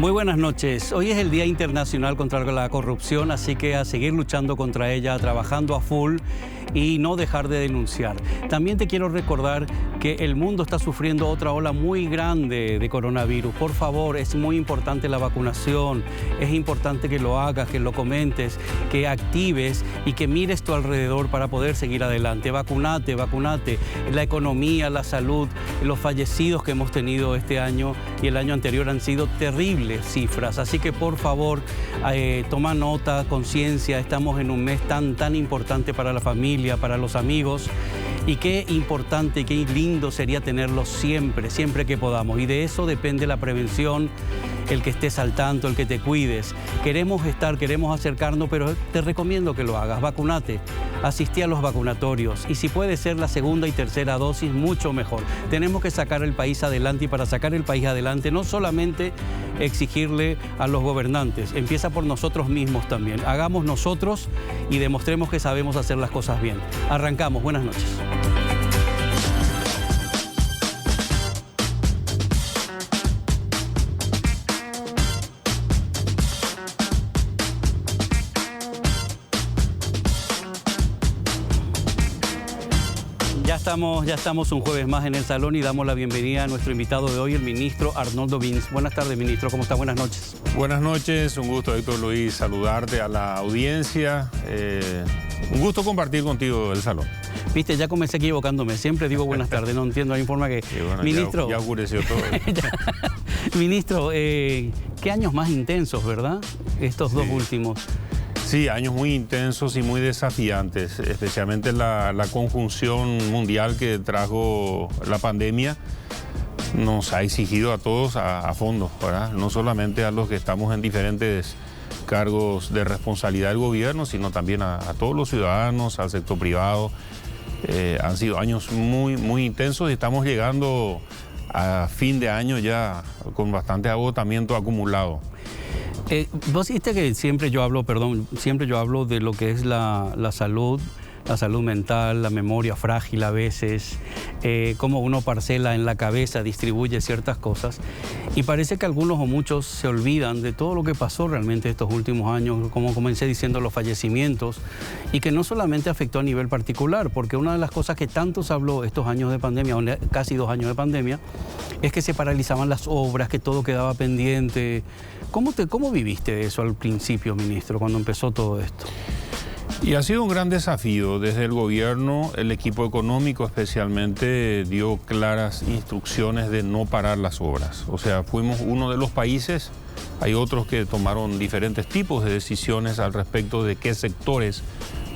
Muy buenas noches. Hoy es el Día Internacional contra la Corrupción, así que a seguir luchando contra ella, trabajando a full y no dejar de denunciar. También te quiero recordar que el mundo está sufriendo otra ola muy grande de coronavirus. Por favor, es muy importante la vacunación, es importante que lo hagas, que lo comentes, que actives y que mires tu alrededor para poder seguir adelante. Vacunate, vacunate. La economía, la salud, los fallecidos que hemos tenido este año y el año anterior han sido terribles cifras. Así que por favor, toma nota, conciencia. Estamos en un mes tan importante para la familia, para los amigos. Y qué importante y qué lindo sería tenerlos siempre que podamos. Y de eso depende la prevención, el que estés al tanto, el que te cuides. Queremos acercarnos, pero te recomiendo que lo hagas. Vacunate, asistí a los vacunatorios. Y si puede ser la segunda y tercera dosis, mucho mejor. Tenemos que sacar el país adelante y para sacar el país adelante no solamente exigirle a los gobernantes, empieza por nosotros mismos también. Hagamos nosotros y demostremos que sabemos hacer las cosas bien. Arrancamos. Buenas noches. Ya estamos un jueves más en el salón y damos la bienvenida a nuestro invitado de hoy, el ministro Arnoldo Vins. Buenas tardes, ministro. ¿Cómo está? Buenas noches. Buenas noches. Un gusto, Héctor Luis, saludarte a la audiencia. Un gusto compartir contigo el salón. Viste, ya comencé equivocándome. Siempre digo buenas tardes. No entiendo, hay informa que... Bueno, ministro... Ya oscureció todo. Ministro, qué años más intensos, ¿verdad? Estos dos últimos. Sí, años muy intensos y muy desafiantes, especialmente la conjunción mundial que trajo la pandemia nos ha exigido a todos a fondo, ¿verdad? No solamente a los que estamos en diferentes cargos de responsabilidad del gobierno, sino también a todos los ciudadanos, al sector privado. Han sido años muy intensos y estamos llegando a fin de año ya con bastante agotamiento acumulado. Vos dijiste que siempre yo hablo de lo que es la salud mental, la memoria frágil a veces, cómo uno parcela en la cabeza, distribuye ciertas cosas. Y parece que algunos o muchos se olvidan de todo lo que pasó realmente estos últimos años, como comencé diciendo, los fallecimientos, y que no solamente afectó a nivel particular, porque una de las cosas que tanto se habló estos años de pandemia, casi 2 años de pandemia, es que se paralizaban las obras, que todo quedaba pendiente. ¿Cómo viviste eso al principio, ministro, cuando empezó todo esto? Y ha sido un gran desafío. Desde el gobierno, el equipo económico especialmente dio claras instrucciones de no parar las obras. O sea, fuimos uno de los países, hay otros que tomaron diferentes tipos de decisiones al respecto de qué sectores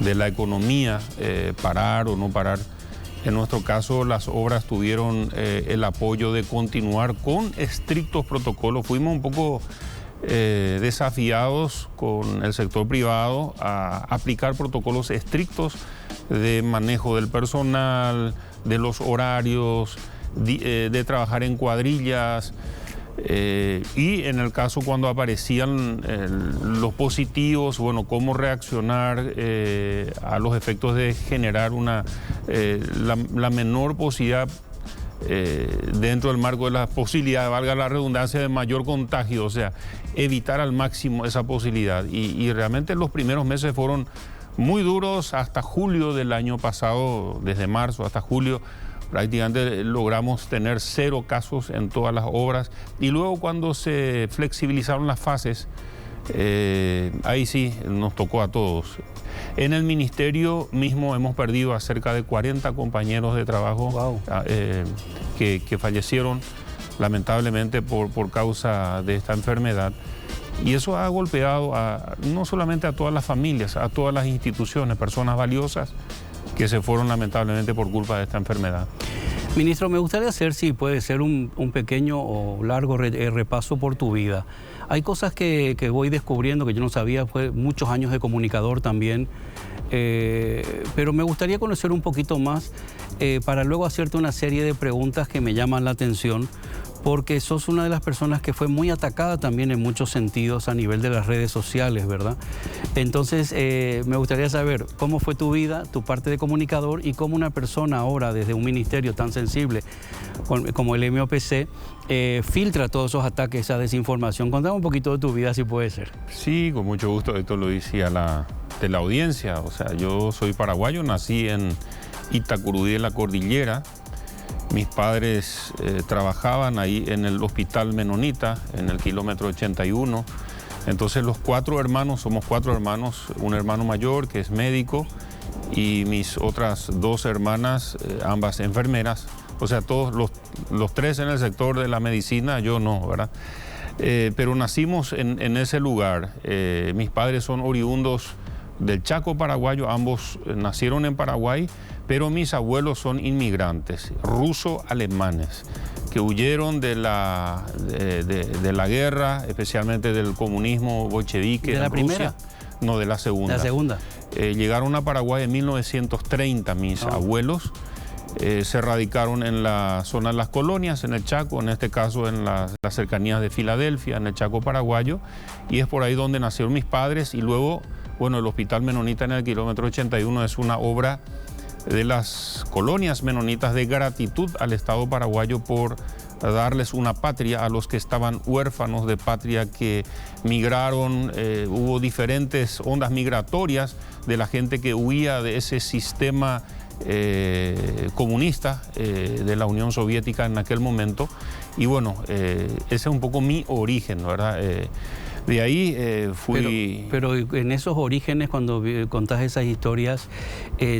de la economía parar o no parar. En nuestro caso, las obras tuvieron el apoyo de continuar con estrictos protocolos. Fuimos un poco desafiados con el sector privado a aplicar protocolos estrictos de manejo del personal, de los horarios, de trabajar en cuadrillas. Y en el caso cuando aparecían los positivos, bueno, cómo reaccionar a los efectos de generar la menor posibilidad dentro del marco de la posibilidad, valga la redundancia, de mayor contagio, o sea, evitar al máximo esa posibilidad. Y realmente los primeros meses fueron muy duros hasta julio del año pasado, desde marzo hasta julio. Prácticamente logramos tener 0 casos en todas las obras y luego cuando se flexibilizaron las fases, ahí sí nos tocó a todos. En el ministerio mismo hemos perdido a cerca de 40 compañeros de trabajo. Wow. Que fallecieron lamentablemente por causa de esta enfermedad. Y eso ha golpeado no solamente a todas las familias, a todas las instituciones, personas valiosas que se fueron lamentablemente por culpa de esta enfermedad. Ministro, me gustaría hacer, si puede ser, un pequeño o largo repaso por tu vida. Hay cosas que voy descubriendo que yo no sabía, fue muchos años de comunicador también, pero me gustaría conocer un poquito más para luego hacerte una serie de preguntas que me llaman la atención, porque sos una de las personas que fue muy atacada también en muchos sentidos a nivel de las redes sociales, ¿verdad? Entonces, me gustaría saber cómo fue tu vida, tu parte de comunicador y cómo una persona ahora desde un ministerio tan sensible como el MOPC filtra todos esos ataques, esa desinformación. Contame un poquito de tu vida, si puede ser. Sí, con mucho gusto. Esto lo decía de la audiencia. O sea, yo soy paraguayo, nací en Itacurudí, en la cordillera. Mis padres trabajaban ahí en el hospital Menonita, en el kilómetro 81. Entonces los somos cuatro hermanos, un hermano mayor que es médico y mis otras dos hermanas, ambas enfermeras. O sea, todos los tres en el sector de la medicina, yo no, ¿verdad? Pero nacimos en ese lugar. Mis padres son oriundos del Chaco paraguayo, ambos nacieron en Paraguay, pero mis abuelos son inmigrantes, ruso-alemanes, que huyeron de la guerra, especialmente del comunismo bolchevique. ¿De la primera? No, de la segunda. ¿De la segunda? Llegaron a Paraguay en 1930 mis abuelos. Se radicaron en la zona de las colonias, en el Chaco, en este caso en las cercanías de Filadelfia, en el Chaco paraguayo, y es por ahí donde nacieron mis padres. Y luego, bueno, el Hospital Menonita en el kilómetro 81 es una obra de las colonias menonitas de gratitud al Estado paraguayo por darles una patria a los que estaban huérfanos de patria, que migraron. Hubo diferentes ondas migratorias de la gente que huía de ese sistema comunista de la Unión Soviética en aquel momento. Y bueno, ese es un poco mi origen, ¿verdad? De ahí fui... Pero en esos orígenes, cuando contás esas historias,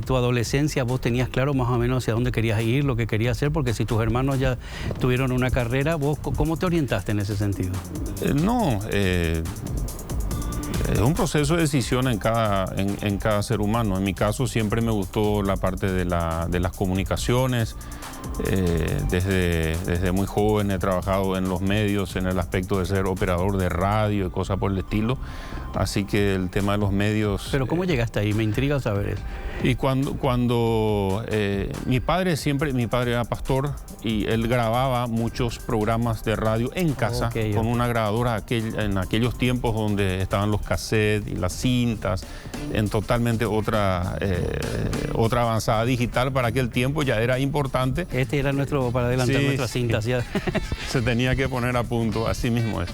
tu adolescencia, vos tenías claro más o menos hacia dónde querías ir, lo que querías hacer, porque si tus hermanos ya tuvieron una carrera, ¿vos cómo te orientaste en ese sentido? Es un proceso de decisión en cada ser humano. En mi caso siempre me gustó la parte de las comunicaciones. Desde muy joven he trabajado en los medios en el aspecto de ser operador de radio y cosas por el estilo. Así que el tema de los medios... ¿Pero cómo llegaste ahí? Me intriga saber eso. Y cuando mi padre era pastor y él grababa muchos programas de radio en casa con una grabadora en aquellos tiempos donde estaban los cassettes y las cintas, en totalmente otra avanzada digital. Para aquel tiempo ya era importante. Este era para adelantar nuestras cintas. Ya. Se tenía que poner a punto, así mismo es.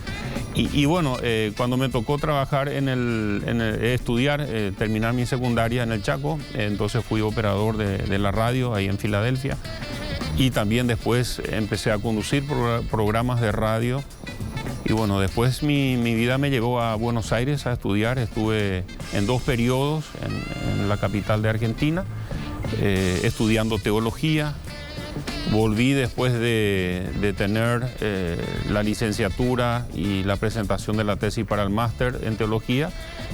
Y bueno, cuando me tocó trabajar estudiar, terminar mi secundaria en el Chaco, entonces fui operador de la radio ahí en Filadelfia, y también después empecé a conducir programas de radio. Y bueno, después mi vida me llevó a Buenos Aires a estudiar. Estuve en 2 periodos en la capital de Argentina, estudiando teología. Volví después de tener la licenciatura y la presentación de la tesis para el máster en teología.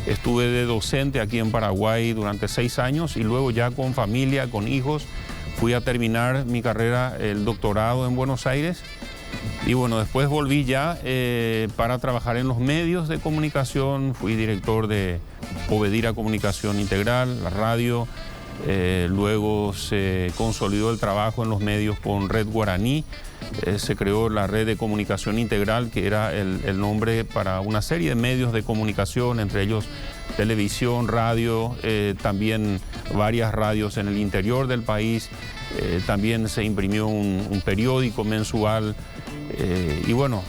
Estuve de docente aquí en Paraguay durante 6 años y luego ya con familia, con hijos, fui a terminar mi carrera, el doctorado en Buenos Aires. Y bueno, después volví ya para trabajar en los medios de comunicación. Fui director de Obedira Comunicación Integral, la radio. Luego se consolidó el trabajo en los medios con Red Guaraní. Se creó la Red de Comunicación Integral, que era el nombre para una serie de medios de comunicación, entre ellos televisión, radio, también varias radios en el interior del país. También se imprimió un periódico mensual. Y bueno,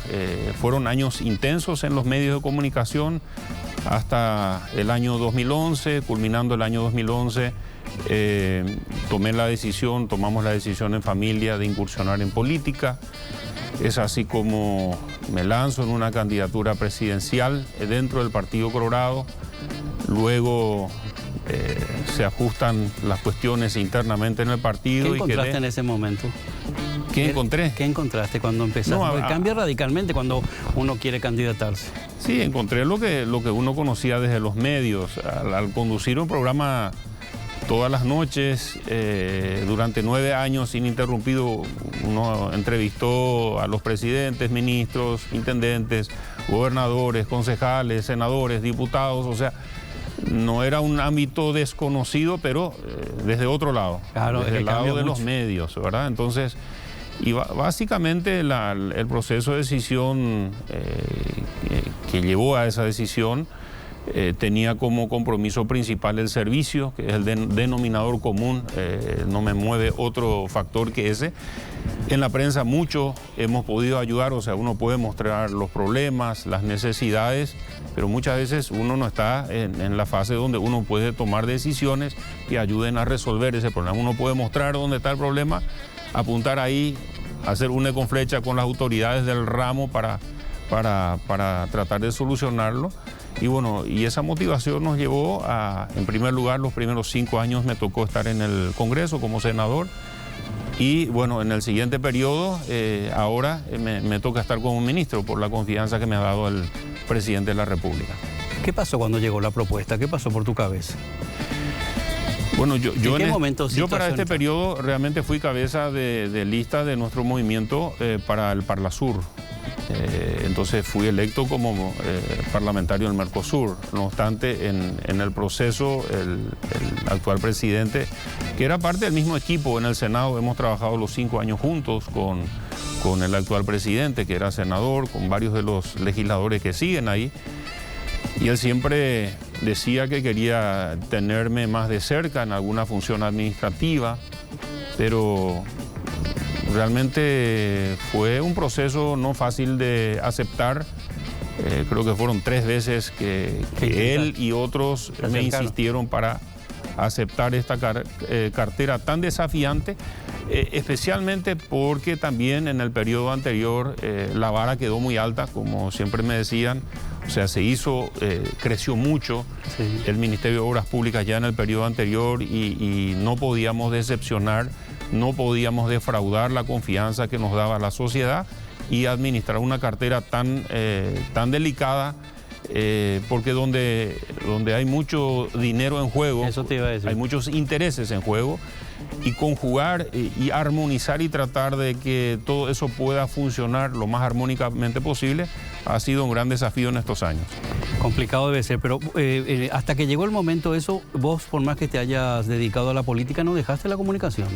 fueron años intensos en los medios de comunicación hasta el año 2011, culminando el año 2011. Tomamos la decisión en familia de incursionar en política. Es así como me lanzo en una candidatura presidencial dentro del Partido Colorado. Luego se ajustan las cuestiones internamente en el partido. ¿Qué encontraste en ese momento? ¿Qué encontré? ¿Qué encontraste cuando empezaste? Porque cambia radicalmente cuando uno quiere candidatarse. Sí, encontré lo que uno conocía desde los medios. Al conducir un programa todas las noches, durante 9 años ininterrumpido, uno entrevistó a los presidentes, ministros, intendentes, gobernadores, concejales, senadores, diputados. O sea, no era un ámbito desconocido, pero desde otro lado, claro, desde el lado de los medios, ¿verdad? Entonces, Y básicamente el proceso de decisión que llevó a esa decisión tenía como compromiso principal el servicio, que es el denominador común, no me mueve otro factor que ese. En la prensa mucho hemos podido ayudar, o sea, uno puede mostrar los problemas, las necesidades, pero muchas veces uno no está en la fase donde uno puede tomar decisiones que ayuden a resolver ese problema. Uno puede mostrar dónde está el problema, apuntar ahí, hacer una con flecha con las autoridades del ramo para tratar de solucionarlo. Y bueno, y esa motivación nos llevó a, en primer lugar, los primeros 5 años me tocó estar en el Congreso como senador. Y bueno, en el siguiente periodo, ahora me toca estar como ministro por la confianza que me ha dado el presidente de la República. ¿Qué pasó cuando llegó la propuesta? ¿Qué pasó por tu cabeza? Bueno, yo para este está? periodo realmente fui cabeza de lista de nuestro movimiento para el Parlasur. Entonces fui electo como parlamentario del Mercosur. No obstante, en el proceso, el actual presidente, que era parte del mismo equipo en el Senado, hemos trabajado los 5 años juntos con el actual presidente, que era senador, con varios de los legisladores que siguen ahí. Y él siempre decía que quería tenerme más de cerca en alguna función administrativa, pero realmente fue un proceso no fácil de aceptar. Creo que fueron 3 veces que él y otros me insistieron para aceptar esta cartera tan desafiante, especialmente porque también en el periodo anterior la vara quedó muy alta, como siempre me decían. O sea, creció mucho el Ministerio de Obras Públicas ya en el periodo anterior y no podíamos decepcionar, no podíamos defraudar la confianza que nos daba la sociedad y administrar una cartera tan delicada, porque donde hay mucho dinero en juego, eso te iba a decir, hay muchos intereses en juego, y conjugar y armonizar y tratar de que todo eso pueda funcionar lo más armónicamente posible ha sido un gran desafío en estos años. Complicado debe ser, pero hasta que llegó el momento eso, vos por más que te hayas dedicado a la política no dejaste la comunicación.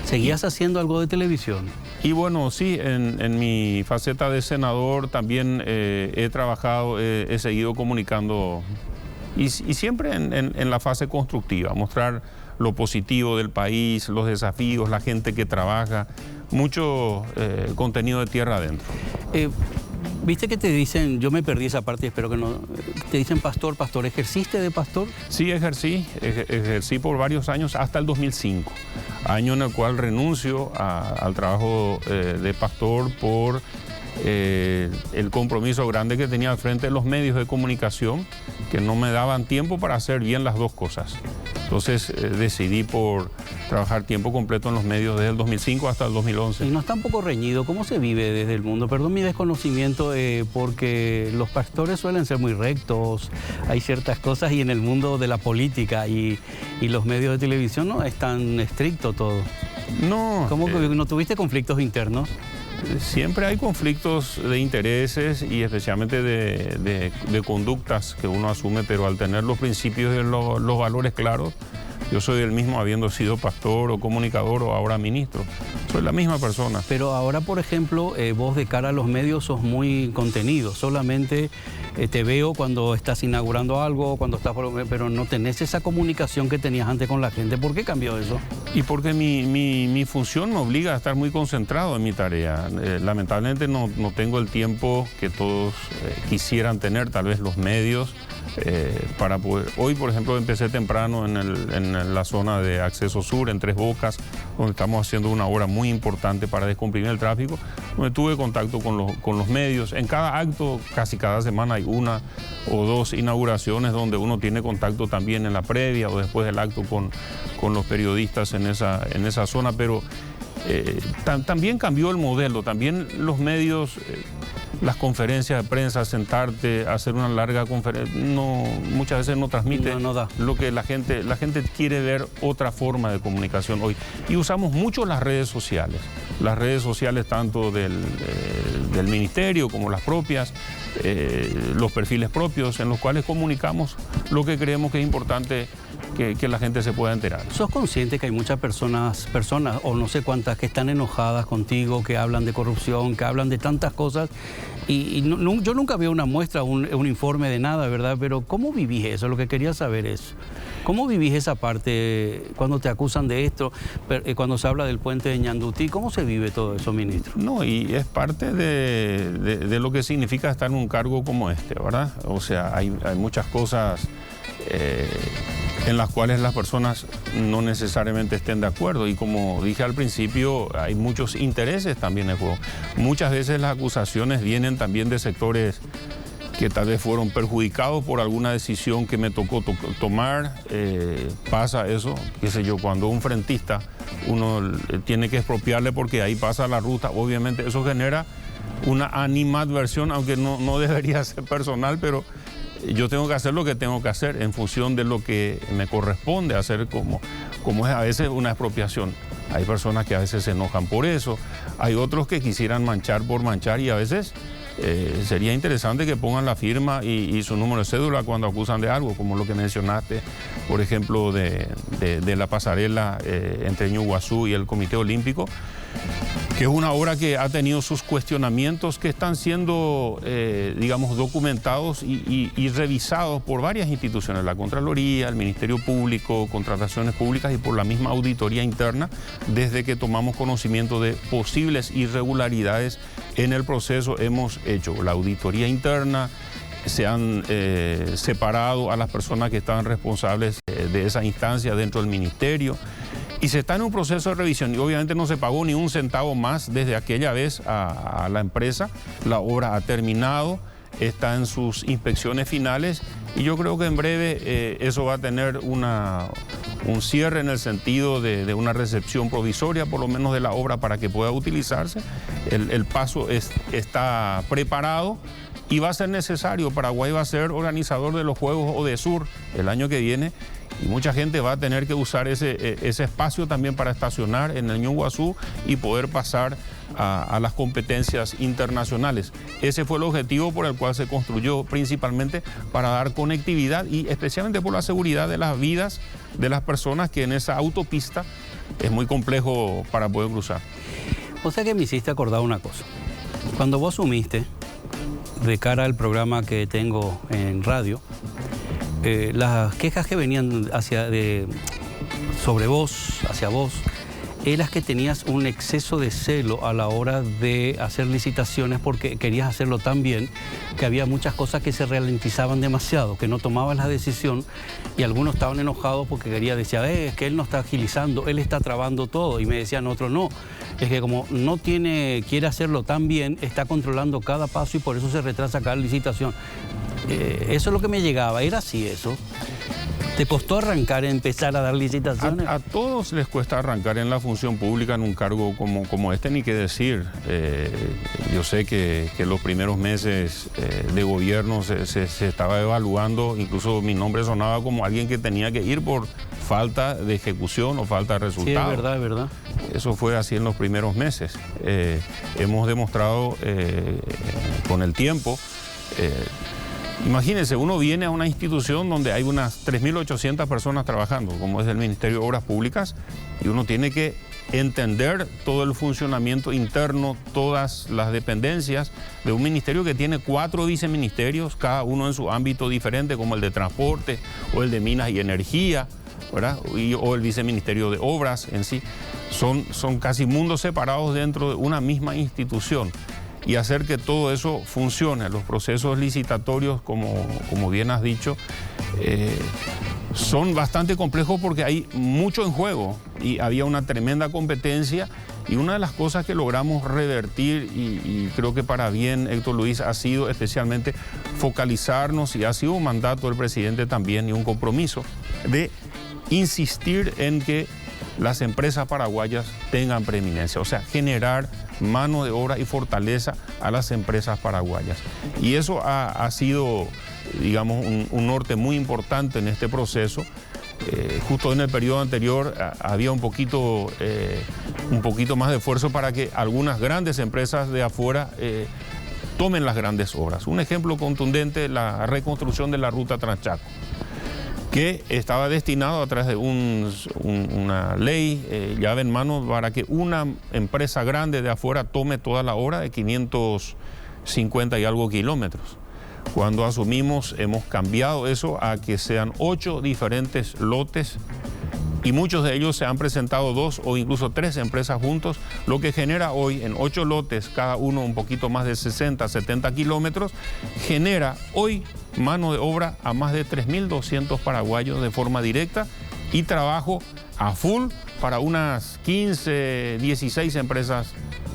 ¿Seguías haciendo algo de televisión? Y bueno, sí, en mi faceta de senador también he trabajado, he seguido comunicando y siempre en la fase constructiva, mostrar lo positivo del país, los desafíos, la gente que trabaja, mucho contenido de tierra adentro. ¿Viste que te dicen, yo me perdí esa parte, espero que no, te dicen pastor, ¿ejerciste de pastor? Sí, ejercí por varios años hasta el 2005, año en el cual renuncio al trabajo de pastor por el compromiso grande que tenía al frente de los medios de comunicación, que no me daban tiempo para hacer bien las dos cosas. Entonces decidí por trabajar tiempo completo en los medios desde el 2005 hasta el 2011. Y no está un poco reñido, ¿cómo se vive desde el mundo? Perdón mi desconocimiento, porque los pastores suelen ser muy rectos, hay ciertas cosas, y en el mundo de la política y los medios de televisión no es tan estricto todo. No. ¿Cómo que no tuviste conflictos internos? Siempre hay conflictos de intereses y especialmente de conductas que uno asume, pero al tener los principios y los valores claros, yo soy el mismo habiendo sido pastor o comunicador o ahora ministro. Soy la misma persona. Pero ahora, por ejemplo, vos de cara a los medios sos muy contenido. Solamente te veo cuando estás inaugurando algo, pero no tenés esa comunicación que tenías antes con la gente. ¿Por qué cambió eso? Y porque mi función me obliga a estar muy concentrado en mi tarea. Lamentablemente no tengo el tiempo que todos quisieran tener, tal vez los medios, para poder. Hoy, por ejemplo, empecé temprano en la zona de acceso sur, en Tres Bocas, donde estamos haciendo una obra muy importante para descomprimir el tráfico, donde tuve contacto con los medios. En cada acto, casi cada semana, hay 1 o 2 inauguraciones donde uno tiene contacto también en la previa o después del acto con los periodistas en esa zona, pero también cambió el modelo, también los medios, las conferencias de prensa, sentarte, hacer una larga conferencia, muchas veces no transmite no da lo que la gente quiere ver, otra forma de comunicación hoy. Y usamos mucho las redes sociales tanto del ministerio como las propias, los perfiles propios en los cuales comunicamos lo que creemos que es importante que la gente se pueda enterar. ¿Sos consciente que hay muchas personas, o no sé cuántas, que están enojadas contigo, que hablan de corrupción, que hablan de tantas cosas? Yo nunca veo una muestra, un informe de nada, ¿verdad? Pero ¿cómo vivís eso? Lo que quería saber es, ¿cómo vivís esa parte cuando te acusan de esto, cuando se habla del puente de Ñandutí? ¿Cómo se vive todo eso, ministro? No, y es parte de lo que significa estar en un cargo como este, ¿verdad? O sea, hay muchas cosas en las cuales las personas no necesariamente estén de acuerdo, y como dije al principio, hay muchos intereses también en juego. Muchas veces las acusaciones vienen también de sectores que tal vez fueron perjudicados por alguna decisión que me tocó tomar. Pasa eso, qué sé yo, cuando un frentista uno tiene que expropiarle porque ahí pasa la ruta, obviamente eso genera una animadversión, aunque no debería ser personal, pero yo tengo que hacer lo que tengo que hacer en función de lo que me corresponde hacer, como es a veces una expropiación. Hay personas que a veces se enojan por eso, hay otros que quisieran manchar por manchar, y a veces sería interesante que pongan la firma y su número de cédula cuando acusan de algo, como lo que mencionaste, por ejemplo, de la pasarela entre Ñuguazú y el Comité Olímpico, que es una obra que ha tenido sus cuestionamientos que están siendo, digamos, documentados y revisados por varias instituciones, la Contraloría, el Ministerio Público, Contrataciones Públicas y por la misma auditoría interna, desde que tomamos conocimiento de posibles irregularidades en el proceso. Hemos hecho la auditoría interna, se han separado a las personas que estaban responsables de esa instancia dentro del ministerio, y se está en un proceso de revisión, y obviamente no se pagó ni un centavo más desde aquella vez a la empresa. La obra ha terminado, está en sus inspecciones finales, y yo creo que en breve eso va a tener un cierre en el sentido de una recepción provisoria, por lo menos de la obra, para que pueda utilizarse. El paso está preparado y va a ser necesario. Paraguay va a ser organizador de los Juegos ODESUR el año que viene, y mucha gente va a tener que usar ese espacio también para estacionar en el Ñuguazú y poder pasar a las competencias internacionales. Ese fue el objetivo por el cual se construyó, principalmente para dar conectividad y especialmente por la seguridad de las vidas de las personas que en esa autopista es muy complejo para poder cruzar. O sea que me hiciste acordar una cosa. Cuando vos asumiste, de cara al programa que tengo en radio, las quejas que venían sobre vos, hacia vos, eras que tenías un exceso de celo a la hora de hacer licitaciones, porque querías hacerlo tan bien que había muchas cosas que se ralentizaban demasiado, que no tomabas la decisión, y algunos estaban enojados porque decían, es que él no está agilizando, él está trabando todo, y me decían otros, no, es que como no quiere hacerlo tan bien, está controlando cada paso y por eso se retrasa cada licitación. Eso es lo que me llegaba, era así eso. ¿Te costó arrancar, empezar a dar licitaciones? A todos les cuesta arrancar en la función pública en un cargo como este, ni qué decir. Yo sé que los primeros meses de gobierno se estaba evaluando, incluso mi nombre sonaba como alguien que tenía que ir por falta de ejecución o falta de resultados. Sí, es verdad. Eso fue así en los primeros meses. Hemos demostrado con el tiempo. Imagínense, uno viene a una institución donde hay unas 3.800 personas trabajando, como es el Ministerio de Obras Públicas, y uno tiene que entender todo el funcionamiento interno, todas las dependencias de un ministerio que tiene 4 viceministerios, cada uno en su ámbito diferente, como el de Transporte o el de Minas y Energía, ¿verdad? O el viceministerio de Obras en sí. Son casi mundos separados dentro de una misma institución. Y hacer que todo eso funcione. Los procesos licitatorios, como bien has dicho, son bastante complejos porque hay mucho en juego y había una tremenda competencia, y una de las cosas que logramos revertir, y creo que para bien, Héctor Luis, ha sido especialmente focalizarnos, y ha sido un mandato del presidente también y un compromiso de insistir en que las empresas paraguayas tengan preeminencia, o sea, generar mano de obra y fortaleza a las empresas paraguayas. Y eso ha sido, digamos, un norte muy importante en este proceso. Justo en el periodo anterior había un poquito más de esfuerzo para que algunas grandes empresas de afuera tomen las grandes obras. Un ejemplo contundente, la reconstrucción de la ruta Transchaco. que estaba destinado a través de una ley, llave en mano, para que una empresa grande de afuera tome toda la obra de 550 y algo kilómetros. Cuando asumimos, hemos cambiado eso a que sean 8 diferentes lotes, y muchos de ellos se han presentado 2 o incluso 3 empresas juntos, lo que genera hoy en 8 lotes, cada uno un poquito más de 60, 70 kilómetros, genera hoy mano de obra a más de 3.200 paraguayos de forma directa y trabajo a full para unas 15, 16 empresas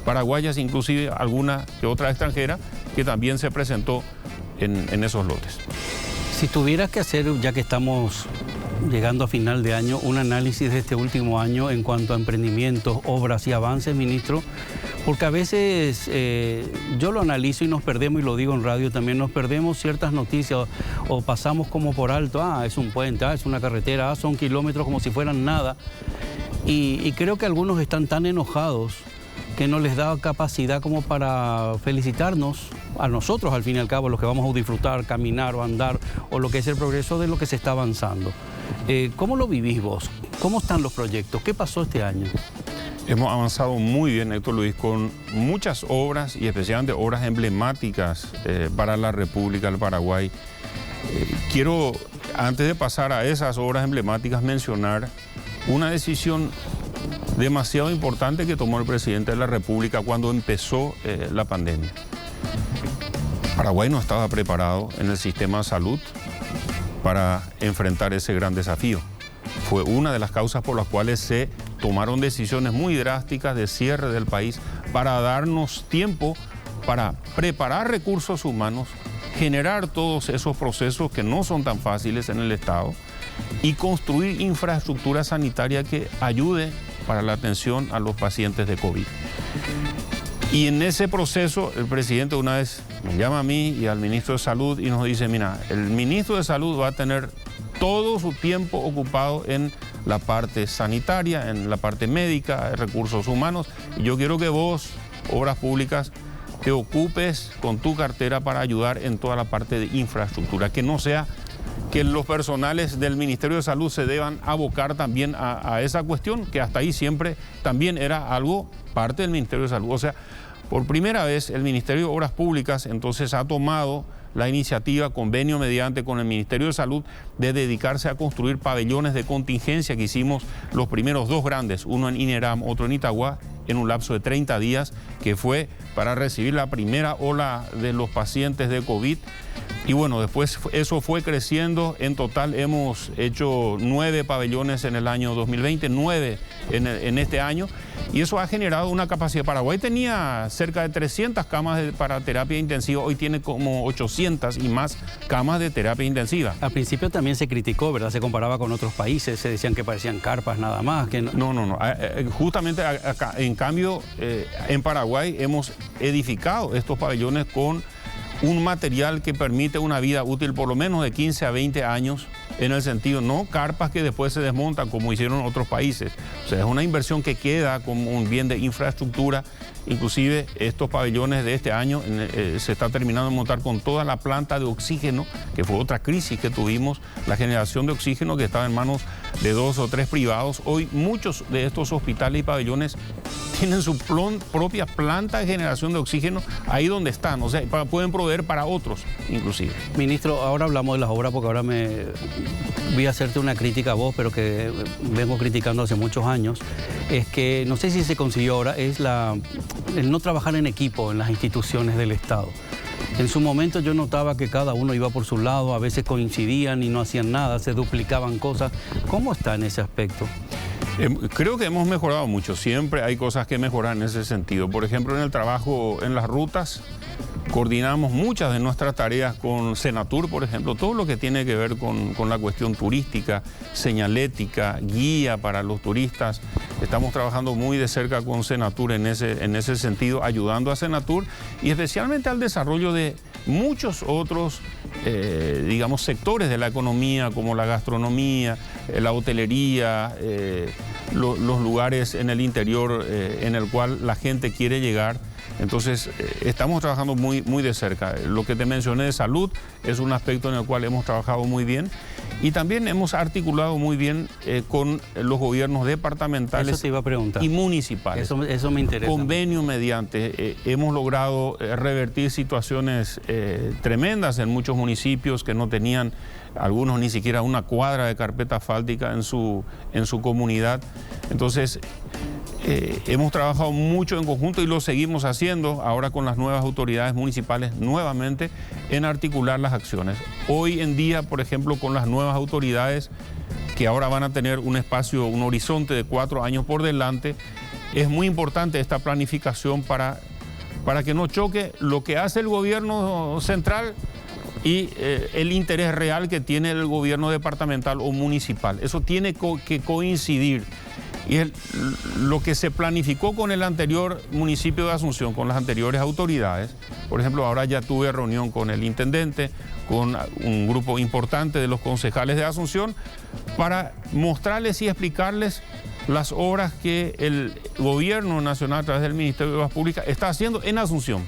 paraguayas, inclusive alguna que otra extranjera que también se presentó en esos lotes. Si tuvieras que hacer, ya que estamos llegando a final de año, un análisis de este último año en cuanto a emprendimientos, obras y avances, ministro, porque a veces yo lo analizo y nos perdemos, y lo digo en radio también, nos perdemos ciertas noticias o pasamos como por alto, es un puente, es una carretera, son kilómetros como si fueran nada, y creo que algunos están tan enojados que no les da capacidad como para felicitarnos a nosotros, al fin y al cabo, los que vamos a disfrutar, caminar o andar, o lo que es el progreso de lo que se está avanzando. ¿Cómo lo vivís vos? ¿Cómo están los proyectos? ¿Qué pasó este año? Hemos avanzado muy bien, Héctor Luis, con muchas obras y especialmente obras emblemáticas para la República del Paraguay. Quiero, antes de pasar a esas obras emblemáticas, mencionar una decisión demasiado importante que tomó el presidente de la República cuando empezó la pandemia. Paraguay no estaba preparado en el sistema de salud para enfrentar ese gran desafío. Fue una de las causas por las cuales se tomaron decisiones muy drásticas de cierre del país para darnos tiempo para preparar recursos humanos, generar todos esos procesos que no son tan fáciles en el Estado y construir infraestructura sanitaria que ayude para la atención a los pacientes de COVID. Y en ese proceso el presidente una vez me llama a mí y al ministro de Salud y nos dice, mira, el ministro de Salud va a tener todo su tiempo ocupado en la parte sanitaria, en la parte médica, de recursos humanos, y yo quiero que vos, Obras Públicas, te ocupes con tu cartera para ayudar en toda la parte de infraestructura, que no sea que los personales del Ministerio de Salud se deban abocar también a esa cuestión, que hasta ahí siempre también era algo parte del Ministerio de Salud. O sea, por primera vez el Ministerio de Obras Públicas entonces ha tomado la iniciativa, convenio mediante con el Ministerio de Salud, de dedicarse a construir pabellones de contingencia, que hicimos los primeros 2 grandes, uno en Ineram, otro en Itagua, en un lapso de 30 días, que fue para recibir la primera ola de los pacientes de COVID. Y bueno, después eso fue creciendo. En total hemos hecho 9 pabellones en el año 2020, 9 en este año. Y eso ha generado una capacidad. Paraguay tenía cerca de 300 camas para terapia intensiva, hoy tiene como 800 y más camas de terapia intensiva. Al principio también se criticó, ¿verdad? Se comparaba con otros países, se decían que parecían carpas nada más. Que no... No. Justamente acá, en cambio, en Paraguay hemos edificado estos pabellones con un material que permite una vida útil por lo menos de 15 a 20 años, en el sentido, no carpas que después se desmontan como hicieron otros países. O sea, es una inversión que queda como un bien de infraestructura. Inclusive estos pabellones de este año se está terminando de montar con toda la planta de oxígeno, que fue otra crisis que tuvimos, la generación de oxígeno que estaba en manos de 2 o 3 privados. Hoy muchos de estos hospitales y pabellones tienen su propia planta de generación de oxígeno ahí donde están, o sea, pueden proveer para otros inclusive. Ministro, ahora hablamos de las obras porque ahora voy a hacerte una crítica a vos, pero que vengo criticando hace muchos años. Es que, no sé si se consiguió ahora, es el no trabajar en equipo en las instituciones del Estado. En su momento yo notaba que cada uno iba por su lado, a veces coincidían y no hacían nada, se duplicaban cosas. ¿Cómo está en ese aspecto? Creo que hemos mejorado mucho, siempre hay cosas que mejorar en ese sentido. Por ejemplo, en el trabajo en las rutas, coordinamos muchas de nuestras tareas con Senatur, por ejemplo, todo lo que tiene que ver con la cuestión turística, señalética, guía para los turistas. Estamos trabajando muy de cerca con Senatur en ese sentido, ayudando a Senatur y especialmente al desarrollo de muchos otros, digamos, sectores de la economía, como la gastronomía, la hotelería, los lugares en el interior en el cual la gente quiere llegar. Entonces, estamos trabajando muy de cerca. Lo que te mencioné de salud es un aspecto en el cual hemos trabajado muy bien y también hemos articulado muy bien con los gobiernos departamentales. Eso te iba a preguntar. Y municipales. Eso me interesa. Convenio mediante, hemos logrado revertir situaciones tremendas en muchos municipios que no tenían, algunos ni siquiera una cuadra de carpeta asfáltica en su comunidad. Entonces, hemos trabajado mucho en conjunto y lo seguimos haciendo ahora con las nuevas autoridades municipales nuevamente en articular las acciones. Hoy en día, por ejemplo, con las nuevas autoridades que ahora van a tener un espacio, un horizonte de 4 años por delante, es muy importante esta planificación para que no choque lo que hace el gobierno central y el interés real que tiene el gobierno departamental o municipal. Eso tiene que coincidir. Y lo que se planificó con el anterior municipio de Asunción, con las anteriores autoridades, por ejemplo, ahora ya tuve reunión con el intendente, con un grupo importante de los concejales de Asunción, para mostrarles y explicarles las obras que el gobierno nacional a través del Ministerio de Obras Públicas está haciendo en Asunción.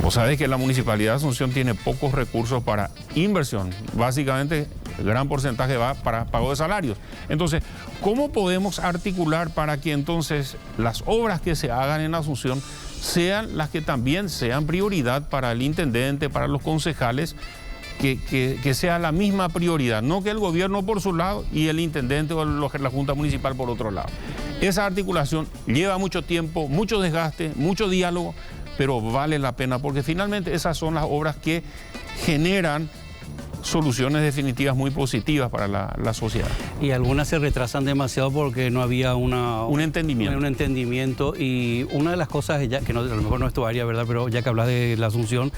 Vos sabés que la Municipalidad de Asunción tiene pocos recursos para inversión, básicamente el gran porcentaje va para pago de salarios. Entonces, ¿cómo podemos articular para que entonces las obras que se hagan en Asunción sean las que también sean prioridad para el intendente, para los concejales, que sea la misma prioridad, no que el gobierno por su lado y el intendente o la Junta Municipal por otro lado? Esa articulación lleva mucho tiempo, mucho desgaste, mucho diálogo, pero vale la pena porque finalmente esas son las obras que generan soluciones definitivas muy positivas para la sociedad. Y algunas se retrasan demasiado porque no había un entendimiento. Y una de las cosas, ya, que no, a lo mejor no es tu área, ¿verdad? Pero ya que hablas de la Asunción,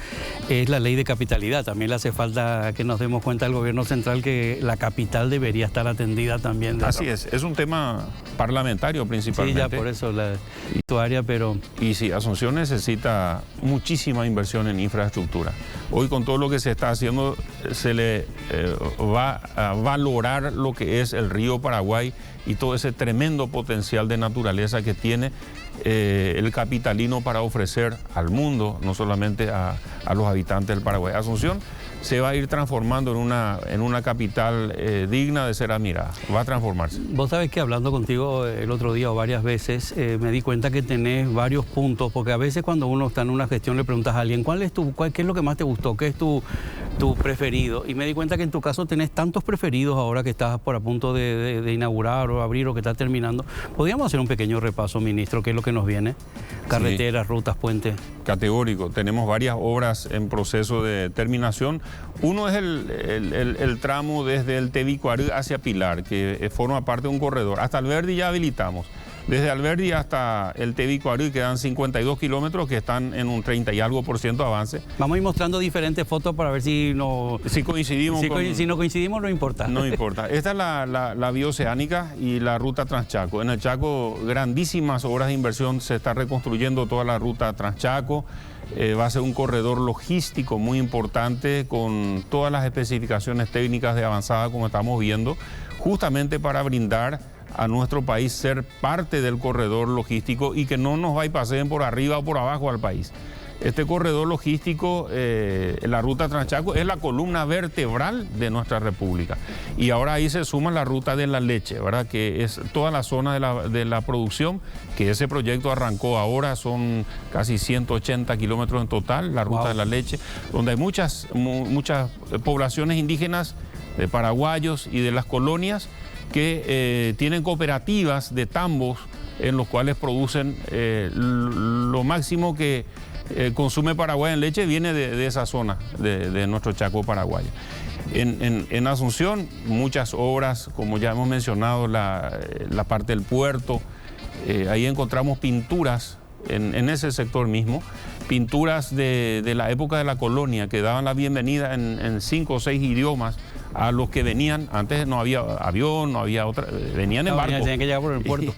es la ley de capitalidad. También le hace falta que nos demos cuenta al gobierno central que la capital debería estar atendida también. Así es un tema parlamentario principalmente. Sí, ya por eso tu área, pero... Y sí, Asunción necesita muchísima inversión en infraestructura. Hoy con todo lo que se está haciendo se le va a valorar lo que es el río Paraguay y todo ese tremendo potencial de naturaleza que tiene el capitalino para ofrecer al mundo, no solamente a los habitantes del Paraguay. Asunción se va a ir transformando en una capital digna de ser admirada, va a transformarse. Vos sabés que hablando contigo el otro día o varias veces, me di cuenta que tenés varios puntos, porque a veces cuando uno está en una gestión le preguntas a alguien, ¿qué es lo que más te gustó? ¿Qué es tu preferido? Y me di cuenta que en tu caso tenés tantos preferidos ahora que estás por a punto de inaugurar o abrir o que está terminando. ¿Podríamos hacer un pequeño repaso, ministro? ¿Qué es lo que nos viene? Carreteras, sí. Rutas, puentes. Categórico. Tenemos varias obras en proceso de terminación. Uno es el tramo desde el Tebicuarí hacia Pilar, que forma parte de un corredor. Hasta Alberdi ya habilitamos. Desde Alberdi hasta el Tebicuarí quedan 52 kilómetros que están en un 30 y algo % de avance. Vamos a ir mostrando diferentes fotos para ver si coincidimos. Si no coincidimos no importa. No importa. Esta es la vía oceánica y la ruta Transchaco. En el Chaco, grandísimas obras de inversión. Se está reconstruyendo toda la ruta Transchaco. Va a ser un corredor logístico muy importante con todas las especificaciones técnicas de avanzada como estamos viendo, justamente para brindar a nuestro país ser parte del corredor logístico y que no nos bypasseen por arriba o por abajo al país. Este corredor logístico, la ruta Transchaco, es la columna vertebral de nuestra república. Y ahora ahí se suma la ruta de la leche, ¿verdad? Que es toda la zona de la producción, que ese proyecto arrancó ahora, son casi 180 kilómetros en total, la ruta de la leche, donde hay muchas poblaciones indígenas, de paraguayos y de las colonias, que tienen cooperativas de tambos en los cuales producen lo máximo que consume Paraguay en leche viene de esa zona de nuestro Chaco paraguayo. En Asunción, muchas obras, como ya hemos mencionado, la parte del puerto, ahí encontramos pinturas en ese sector mismo, pinturas de la época de la colonia que daban la bienvenida en 5 o 6 idiomas a los que venían. Antes no había avión, no había otra, venían en barco. Tenían que llegar por el puerto.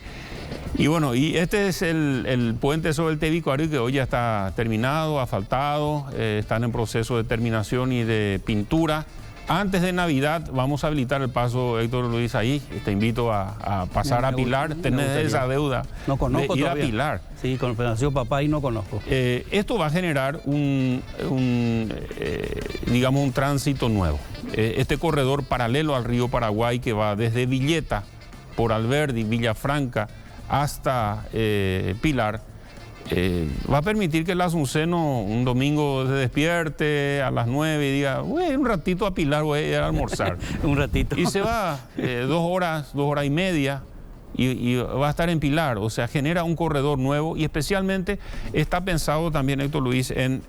Y bueno, y este es el puente sobre el Tebicuarí, que hoy ya está terminado, asfaltado, están en proceso de terminación y de pintura. Antes de Navidad vamos a habilitar el paso, Héctor Luis, ahí. Te invito a pasar a Pilar. Tenés esa deuda no conozco de ir todavía. A Pilar. Sí, con nació papá y no conozco. Esto va a generar digamos, un tránsito nuevo. Este corredor paralelo al río Paraguay que va desde Villeta, por Alberdi, Villafranca, hasta Pilar, va a permitir que el azuceno un domingo se despierte a las 9 y diga, un ratito a Pilar, voy a ir a almorzar. Un ratito. Y se va 2 horas y media y va a estar en Pilar. O sea, genera un corredor nuevo y especialmente está pensado también, Héctor Luis, en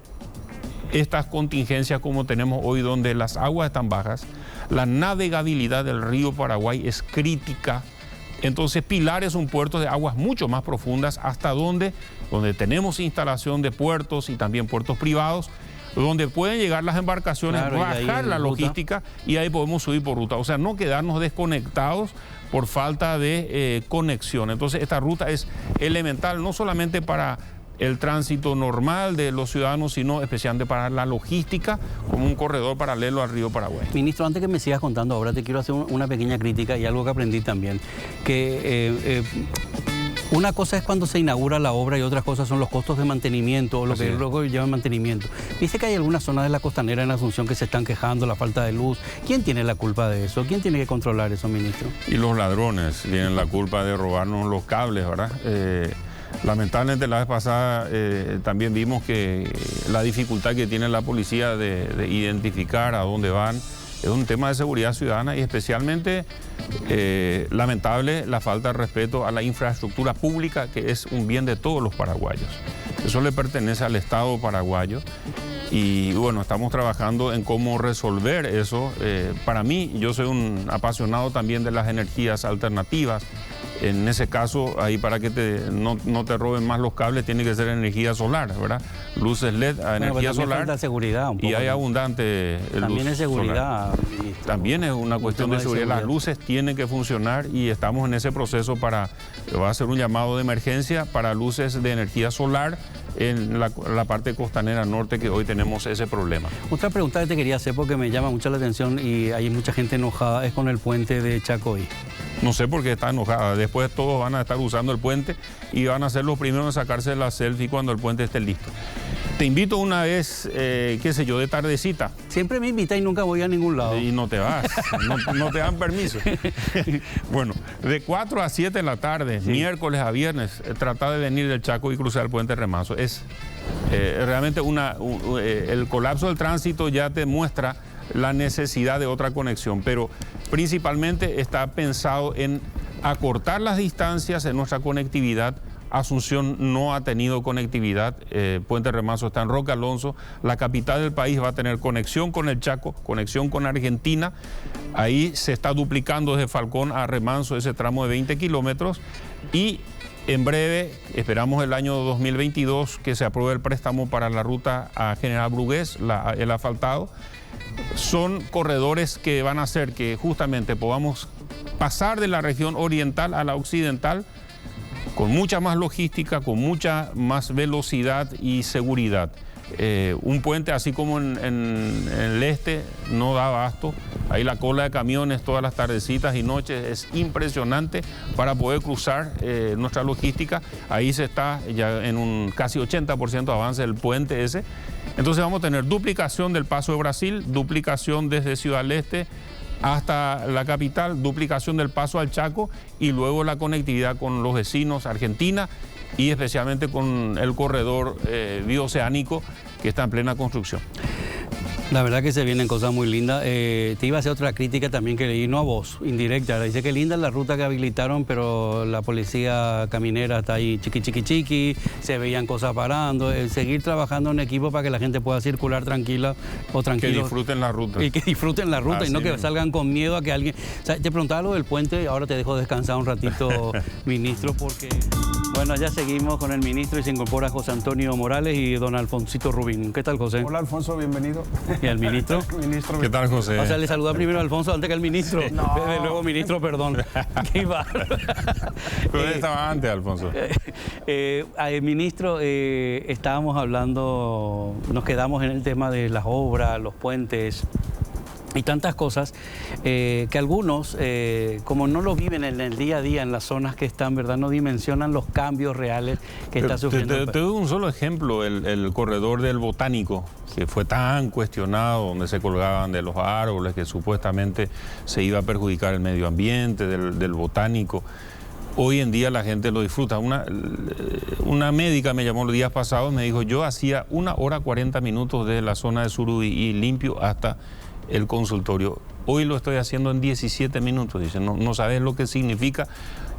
estas contingencias como tenemos hoy, donde las aguas están bajas, la navegabilidad del río Paraguay es crítica. Entonces Pilar es un puerto de aguas mucho más profundas, hasta donde tenemos instalación de puertos y también puertos privados, donde pueden llegar las embarcaciones, claro, bajar la logística y ahí podemos subir por ruta. O sea, no quedarnos desconectados por falta de conexión. Entonces esta ruta es elemental, no solamente para el tránsito normal de los ciudadanos, sino especialmente para la logística, como un corredor paralelo al río Paraguay. Ministro, antes que me sigas contando ahora, te quiero hacer una pequeña crítica y algo que aprendí también, que una cosa es cuando se inaugura la obra y otras cosas son los costos de mantenimiento, o lo que luego lleva mantenimiento. Dice que hay algunas zonas de la costanera en Asunción que se están quejando, la falta de luz. ¿Quién tiene la culpa de eso? ¿Quién tiene que controlar eso, ministro? Y los ladrones tienen la culpa de robarnos los cables, ¿verdad? Lamentablemente la vez pasada también vimos que la dificultad que tiene la policía de identificar a dónde van es un tema de seguridad ciudadana y especialmente lamentable la falta de respeto a la infraestructura pública, que es un bien de todos los paraguayos. Eso le pertenece al Estado paraguayo y bueno, estamos trabajando en cómo resolver eso. Para mí, yo soy un apasionado también de las energías alternativas. En ese caso, ahí para que no te roben más los cables, tiene que ser energía solar, ¿verdad? Luces LED a energía solar. Falta seguridad un poco, y hay abundante también luz es seguridad. También es una cuestión de seguridad. Las luces tienen que funcionar y estamos en ese proceso va a ser un llamado de emergencia para luces de energía solar en la parte costanera norte, que hoy tenemos ese problema. Otra pregunta que te quería hacer, porque me llama mucho la atención y hay mucha gente enojada, es con el puente de Chacoí. No sé por qué está enojada. Después todos van a estar usando el puente y van a ser los primeros en sacarse la selfie cuando el puente esté listo. Te invito una vez, qué sé yo, de tardecita. Siempre me invita y nunca voy a ningún lado. Y no te vas, no te dan permiso. Bueno, de 4 a 7 de la tarde, sí, miércoles a viernes, trata de venir del Chaco y cruzar el puente Remanso. Es realmente el colapso del tránsito ya te muestra la necesidad de otra conexión, pero principalmente está pensado en acortar las distancias en nuestra conectividad. Asunción no ha tenido conectividad, Puente Remanso está en Roque Alonso, la capital del país va a tener conexión con el Chaco, conexión con Argentina, ahí se está duplicando desde Falcón a Remanso ese tramo de 20 kilómetros y en breve, esperamos el año 2022 que se apruebe el préstamo para la ruta a General Brugués, el asfaltado. Son corredores que van a hacer que justamente podamos pasar de la región oriental a la occidental con mucha más logística, con mucha más velocidad y seguridad. Un puente así como en el este no da abasto. Ahí la cola de camiones todas las tardecitas y noches es impresionante para poder cruzar nuestra logística. Ahí se está ya en un casi 80% de avance del puente ese. Entonces vamos a tener duplicación del Paso de Brasil, duplicación desde Ciudad del Este hasta la capital, duplicación del paso al Chaco y luego la conectividad con los vecinos, Argentina y especialmente con el corredor bioceánico que está en plena construcción. La verdad que se vienen cosas muy lindas. Te iba a hacer otra crítica también que leí, no a vos, indirecta. Dice que linda es la ruta que habilitaron, pero la policía caminera está ahí chiqui, se veían cosas parando. Seguir trabajando en equipo para que la gente pueda circular tranquila o tranquilo. Que disfruten la ruta. Y que disfruten la ruta. Así y no que salgan con miedo a que alguien... O sea, te preguntaba lo del puente y ahora te dejo descansar un ratito, ministro, porque... Bueno, ya seguimos con el ministro y se incorpora José Antonio Morales y don Alfonsito Rubín. ¿Qué tal, José? Hola, Alfonso, bienvenido. ¿Y al ministro? Ministro. ¿Qué tal, José? O sea, le saluda primero a Alfonso antes que al ministro. Sí. No. De nuevo, ministro, perdón. ¿Qué iba? ¿Dónde estaba antes, Alfonso? Ministro, estábamos hablando, nos quedamos en el tema de las obras, los puentes. y tantas cosas que algunos, como no lo viven en el día a día en las zonas que están, ¿verdad?, no dimensionan los cambios reales que está sufriendo. Te doy un solo ejemplo, el corredor del Botánico, que fue tan cuestionado, donde se colgaban de los árboles, que supuestamente se iba a perjudicar el medio ambiente del Botánico. Hoy en día la gente lo disfruta. Una médica me llamó los días pasados, me dijo, yo hacía 1 hora 40 minutos de la zona de Surubí limpio hasta el consultorio. Hoy lo estoy haciendo en 17 minutos. Dice, no sabes lo que significa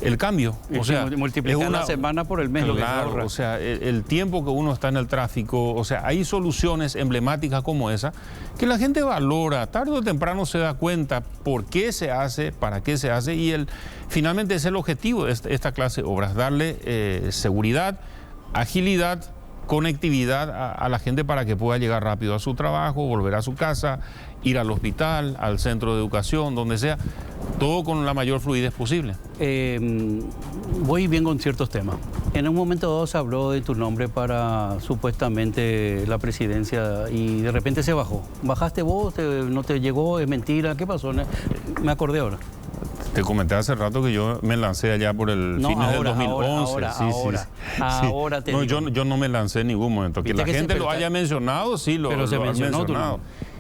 el cambio. O sea, multiplicar la semana por el mes. Claro, lo que se ahorra. o sea, el tiempo que uno está en el tráfico, o sea, hay soluciones emblemáticas como esa que la gente valora, tarde o temprano se da cuenta por qué se hace, para qué se hace, y finalmente es el objetivo de esta clase de obras, darle seguridad, agilidad, conectividad a la gente para que pueda llegar rápido a su trabajo, volver a su casa, ir al hospital, al centro de educación, donde sea, todo con la mayor fluidez posible. Voy bien con ciertos temas. En un momento dado se habló de tu nombre para supuestamente la presidencia y de repente se bajó. ¿Bajaste vos? ¿No te llegó? ¿Es mentira? ¿Qué pasó? Me acordé ahora. Te comenté hace rato que yo me lancé allá por el fines del 2011. Ahora te digo. Yo no me lancé en ningún momento. Que la gente lo haya mencionado, sí, lo ha mencionado.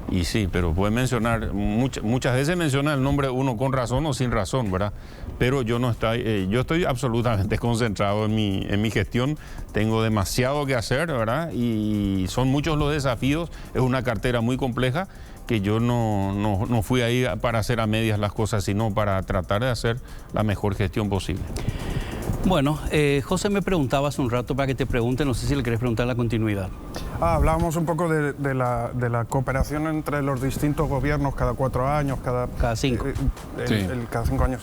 Y sí, pero puede mencionar, muchas veces menciona el nombre de uno con razón o sin razón, ¿verdad? Pero yo yo estoy absolutamente concentrado en mi gestión, tengo demasiado que hacer, ¿verdad? Y son muchos los desafíos, es una cartera muy compleja, que yo no fui ahí para hacer a medias las cosas, sino para tratar de hacer la mejor gestión posible. Bueno, José me preguntaba hace un rato para que te pregunte, no sé si le querés preguntar la continuidad. Hablábamos un poco de la cooperación entre los distintos gobiernos cada 4 años, cada 5. Cada 5 años.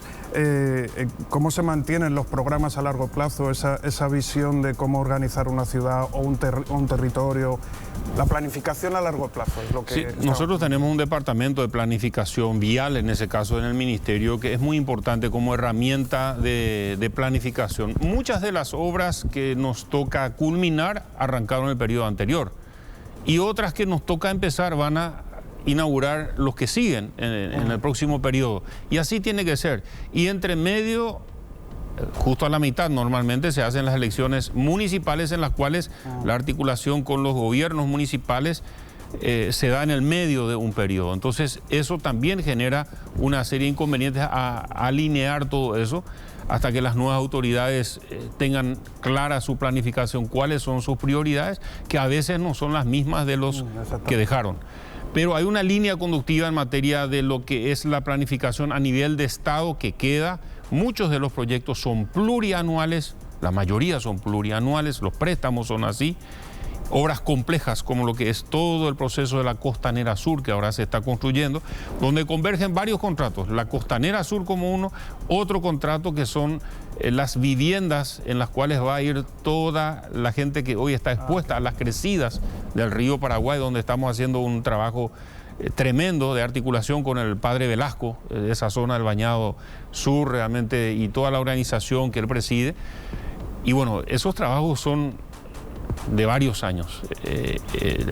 ¿Cómo se mantienen los programas a largo plazo, esa visión de cómo organizar una ciudad o un territorio? La planificación a largo plazo es lo que... Sí, nosotros tenemos un departamento de planificación vial, en ese caso en el Ministerio, que es muy importante como herramienta de planificación. Muchas de las obras que nos toca culminar arrancaron en el periodo anterior y otras que nos toca empezar van a inaugurar los que siguen en el próximo periodo. Y así tiene que ser. Y entre medio, justo a la mitad, normalmente se hacen las elecciones municipales en las cuales la articulación con los gobiernos municipales se da en el medio de un periodo. Entonces, eso también genera una serie de inconvenientes a alinear todo eso hasta que las nuevas autoridades tengan clara su planificación, cuáles son sus prioridades, que a veces no son las mismas de los que dejaron. Pero hay una línea conductiva en materia de lo que es la planificación a nivel de Estado que queda. Muchos de los proyectos son plurianuales, la mayoría son plurianuales, los préstamos son así. Obras complejas como lo que es todo el proceso de la Costanera Sur, que ahora se está construyendo, donde convergen varios contratos. La Costanera Sur como uno, otro contrato que son las viviendas en las cuales va a ir toda la gente que hoy está expuesta a las crecidas del río Paraguay, donde estamos haciendo un trabajo tremendo de articulación con el padre Velasco, de esa zona del Bañado Sur realmente, y toda la organización que él preside. Y bueno, esos trabajos son de varios años.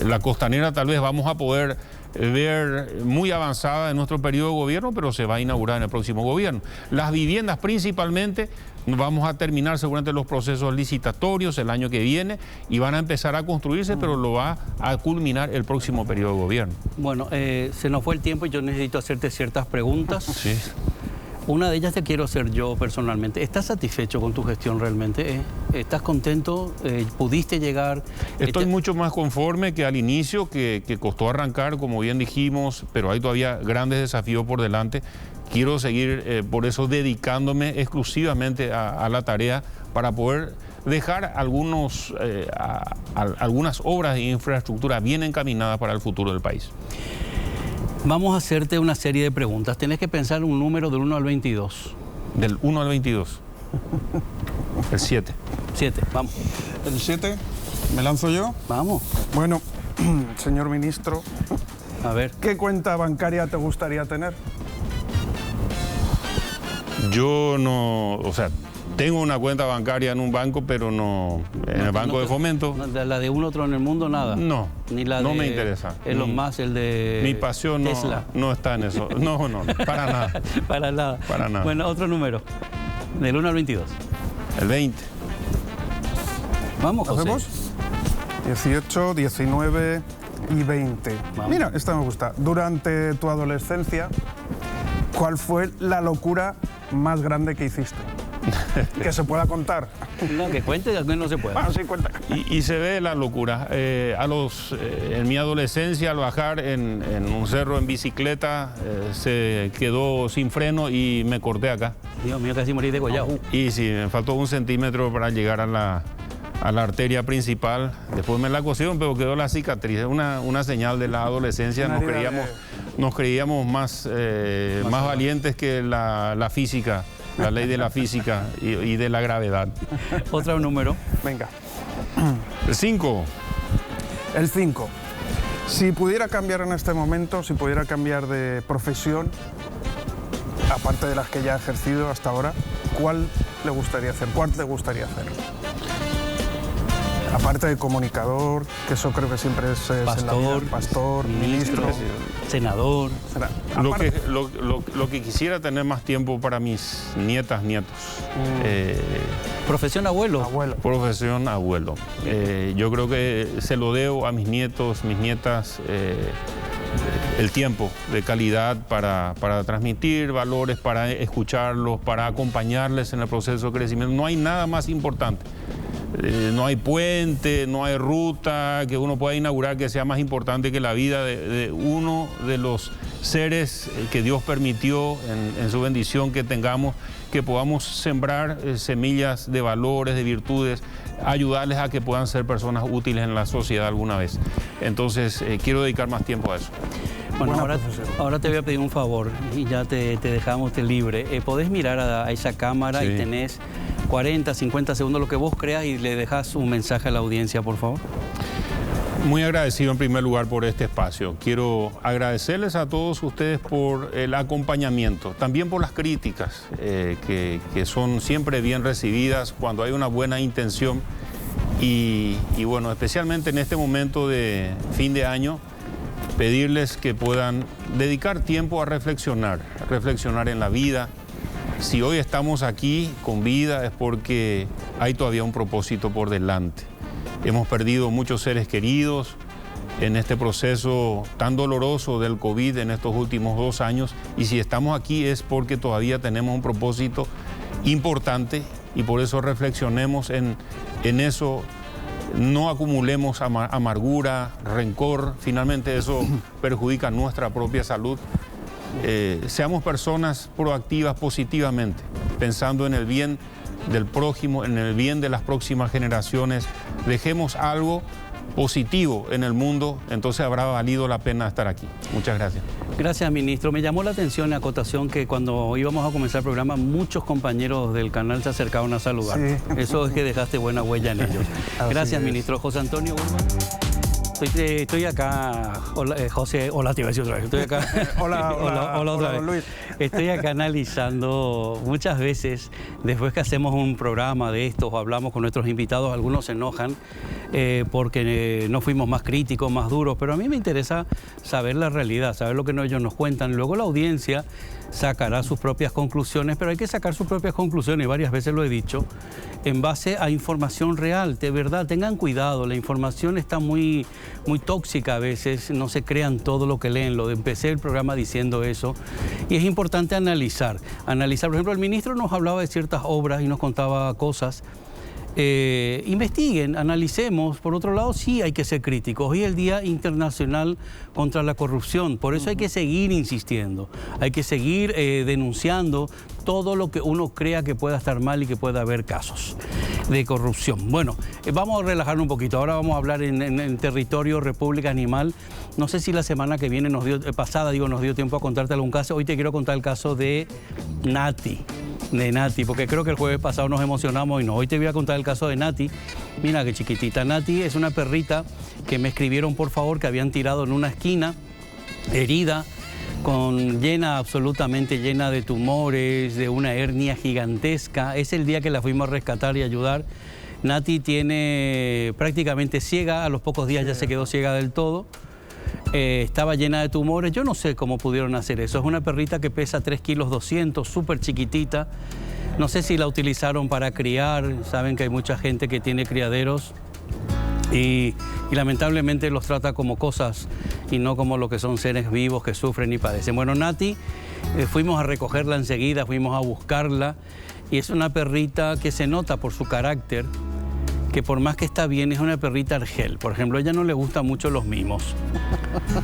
La Costanera tal vez vamos a poder ver muy avanzada en nuestro periodo de gobierno, pero se va a inaugurar en el próximo gobierno. Las viviendas principalmente, vamos a terminar seguramente los procesos licitatorios el año que viene y van a empezar a construirse, pero lo va a culminar el próximo periodo de gobierno. Bueno, se nos fue el tiempo y yo necesito hacerte ciertas preguntas. Sí. Una de ellas te quiero hacer yo personalmente. ¿Estás satisfecho con tu gestión realmente? ¿Estás contento? ¿Pudiste llegar? Estoy mucho más conforme que al inicio, que costó arrancar, como bien dijimos, pero hay todavía grandes desafíos por delante. Quiero seguir, por eso, dedicándome exclusivamente a la tarea para poder dejar algunas obras de infraestructura bien encaminadas para el futuro del país. Vamos a hacerte una serie de preguntas. Tenés que pensar un número del 1 al 22. Del 1 al 22. El 7. 7, vamos. ¿El 7? ¿Me lanzo yo? Vamos. Bueno, señor ministro, a ver. ¿Qué cuenta bancaria te gustaría tener? Yo no, o sea, Tengo una cuenta bancaria en un banco, pero no en el Banco de Fomento. ¿La de un otro en el mundo, nada? No, Ni la no de me interesa. Elon Musk, el de Mi pasión Tesla. no está en eso. No, para nada. Para nada. Para nada. Bueno, otro número. Del 1 al 22. El 20. Vamos, José. ¿Hacemos? 18, 19 y 20. Vamos. Mira, esta me gusta. Durante tu adolescencia, ¿cuál fue la locura más grande que hiciste? Que se pueda contar. No, que cuente, que no se puede. Bueno, sí, cuenta. Y se ve la locura. En mi adolescencia, al bajar en un cerro en bicicleta, se quedó sin freno y me corté acá. Dios mío, casi morí degollado. Y sí, me faltó 1 centímetro para llegar a la arteria principal. Después me la cosieron, pero quedó la cicatriz. Es una señal de la adolescencia. Nos creíamos más valientes que la física, la ley de la física y de la gravedad. Otro número. Venga. El 5. El 5. Si pudiera cambiar en este momento, si pudiera cambiar de profesión, aparte de las que ya ha ejercido hasta ahora, ¿cuál le gustaría hacer? ¿Cuál te gustaría hacer? Aparte de comunicador, que eso creo que siempre es en la vida, pastor, ministro, senador. Lo que quisiera tener más tiempo para mis nietas, nietos. Profesión abuelo. Profesión abuelo. Yo creo que se lo debo a mis nietos, mis nietas, el tiempo de calidad para transmitir valores, para escucharlos, para acompañarles en el proceso de crecimiento. No hay nada más importante. No hay puente, no hay ruta que uno pueda inaugurar que sea más importante que la vida de uno de los seres que Dios permitió en su bendición que tengamos, que podamos sembrar semillas de valores, de virtudes, ayudarles a que puedan ser personas útiles en la sociedad alguna vez. Entonces, quiero dedicar más tiempo a eso. Bueno, ahora te voy a pedir un favor y ya te dejamos libre. ¿Podés mirar a esa cámara Sí. y tenés 40, 50 segundos, lo que vos creas, y le dejas un mensaje a la audiencia, por favor? Muy agradecido en primer lugar por este espacio. Quiero agradecerles a todos ustedes por el acompañamiento, también por las críticas que son siempre bien recibidas cuando hay una buena intención y bueno, especialmente en este momento de fin de año, pedirles que puedan dedicar tiempo a reflexionar en la vida. Si hoy estamos aquí con vida es porque hay todavía un propósito por delante. Hemos perdido muchos seres queridos en este proceso tan doloroso del COVID en estos últimos 2 años, y si estamos aquí es porque todavía tenemos un propósito importante y por eso reflexionemos en eso. No acumulemos amargura, rencor, finalmente eso perjudica nuestra propia salud. Seamos personas proactivas positivamente, pensando en el bien del prójimo, en el bien de las próximas generaciones. Dejemos algo positivo en el mundo, entonces habrá valido la pena estar aquí. Muchas gracias. Gracias, ministro. Me llamó la atención la acotación que cuando íbamos a comenzar el programa, muchos compañeros del canal se acercaron a saludar. Sí. Eso es que dejaste buena huella en ellos. Gracias, ministro. José Antonio Urban. Estoy acá, hola, José, hola, te iba a decir otra vez, estoy acá. Hola, otra vez. Luis. Estoy acá analizando muchas veces, después que hacemos un programa de estos o hablamos con nuestros invitados, algunos se enojan porque no fuimos más críticos, más duros, pero a mí me interesa saber la realidad, saber lo que ellos nos cuentan. Luego la audiencia sacará sus propias conclusiones, pero hay que sacar sus propias conclusiones, y varias veces lo he dicho, en base a información real, de verdad. Tengan cuidado, la información está muy tóxica a veces, no se crean todo lo que leen. Empecé el programa diciendo eso, y es importante analizar. Por ejemplo, el ministro nos hablaba de ciertas obras y nos contaba cosas. Investiguen, analicemos. Por otro lado, sí hay que ser críticos. Hoy es el Día Internacional contra la Corrupción, por eso hay que seguir insistiendo, hay que seguir denunciando todo lo que uno crea que pueda estar mal y que pueda haber casos de corrupción. Bueno, vamos a relajarnos un poquito. Ahora vamos a hablar en territorio República Animal. No sé si la semana que viene nos dio tiempo a contarte algún caso. Hoy te quiero contar el caso de Nati, porque creo que el jueves pasado nos emocionamos y no. Hoy te voy a contar el caso de Nati. Mira qué chiquitita. Nati es una perrita que me escribieron, por favor, que habían tirado en una esquina, herida, absolutamente llena de tumores, de una hernia gigantesca. Es el día que la fuimos a rescatar y ayudar. Nati tiene prácticamente ciega, a los pocos días ya se quedó ciega del todo. Estaba llena de tumores, yo no sé cómo pudieron hacer eso. Es una perrita que pesa 3 kilos 200, súper chiquitita. No sé si la utilizaron para criar, saben que hay mucha gente que tiene criaderos y lamentablemente los trata como cosas y no como lo que son seres vivos que sufren y padecen. Bueno, Nati, fuimos a recogerla enseguida, fuimos a buscarla y es una perrita que se nota por su carácter, que por más que está bien, es una perrita argel. Por ejemplo, a ella no le gustan mucho los mimos,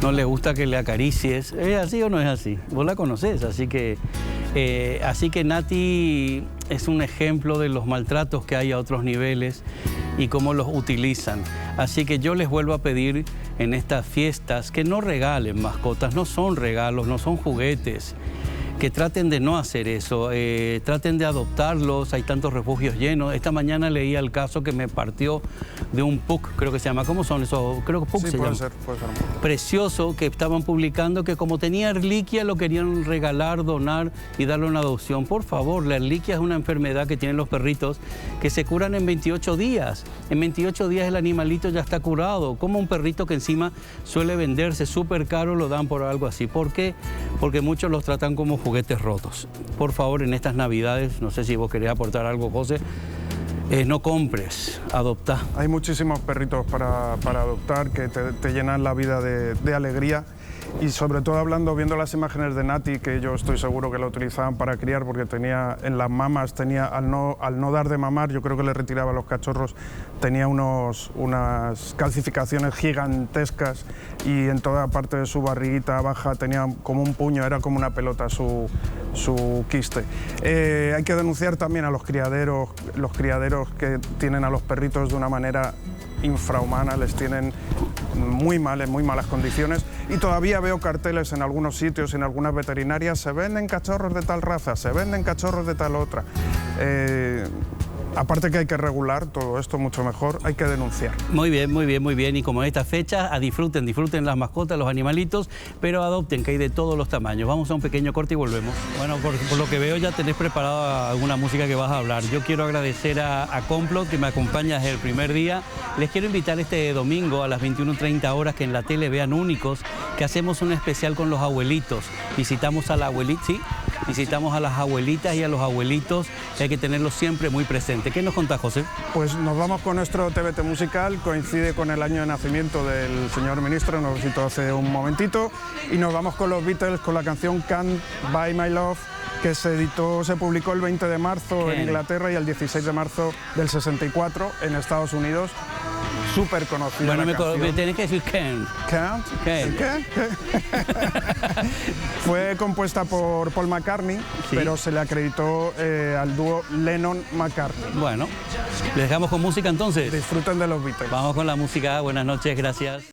no le gusta que le acaricies. ¿Es así o no es así? Vos la conocés, así que Nati es un ejemplo de los maltratos que hay a otros niveles y cómo los utilizan. Así que yo les vuelvo a pedir en estas fiestas que no regalen mascotas, no son regalos, no son juguetes. Que traten de no hacer eso, traten de adoptarlos, hay tantos refugios llenos. Esta mañana leía el caso que me partió de un pug, creo que se llama, ¿cómo son esos? Creo que pug sí, se llama. Puede ser. Precioso, que estaban publicando que como tenía erliquia lo querían regalar, donar y darle una adopción. Por favor, la erliquia es una enfermedad que tienen los perritos que se curan en 28 días. En 28 días el animalito ya está curado. Como un perrito que encima suele venderse súper caro lo dan por algo así. ¿Por qué? Porque muchos los tratan como juguetes rotos. Por favor, en estas Navidades, no sé si vos querés aportar algo, José, no compres, adopta. Hay muchísimos perritos para adoptar que te llenan la vida de alegría. Y sobre todo viendo las imágenes de Nati, que yo estoy seguro que la utilizaban para criar, porque tenía en las mamas, al no dar de mamar, yo creo que le retiraba a los cachorros, tenía unas calcificaciones gigantescas y en toda parte de su barriguita baja tenía como un puño, era como una pelota su quiste. Hay que denunciar también a los criaderos que tienen a los perritos de una manera infrahumana, les tienen muy mal, en muy malas condiciones, y todavía veo carteles en algunos sitios, en algunas veterinarias, se venden cachorros de tal raza, se venden cachorros de tal otra. Aparte que hay que regular todo esto mucho mejor, hay que denunciar. Muy bien, muy bien, muy bien. Y como en estas fechas, disfruten las mascotas, los animalitos, pero adopten, que hay de todos los tamaños. Vamos a un pequeño corte y volvemos. Bueno, por lo que veo ya tenés preparada alguna música que vas a hablar. Yo quiero agradecer a Complot, que me acompaña desde el primer día. Les quiero invitar este domingo a las 21:30 horas que en la tele vean Únicos, que hacemos un especial con los abuelitos. Visitamos a la abuelita, ¿sí? Visitamos a las abuelitas y a los abuelitos, que hay que tenerlos siempre muy presentes. ¿Qué nos contás, José? Pues nos vamos con nuestro TBT musical, coincide con el año de nacimiento del señor ministro, nos visitó hace un momentito, y nos vamos con los Beatles con la canción Can't Buy My Love, que se publicó el 20 de marzo en Inglaterra y el 16 de marzo del 64 en Estados Unidos. Súper conocida. Bueno, me tenés que decir Can't. Can't. Fue compuesta por Paul McCartney, sí, pero se le acreditó al dúo Lennon-McCartney. Bueno, les dejamos con música entonces. Disfruten de los Beatles. Vamos con la música. Buenas noches, gracias.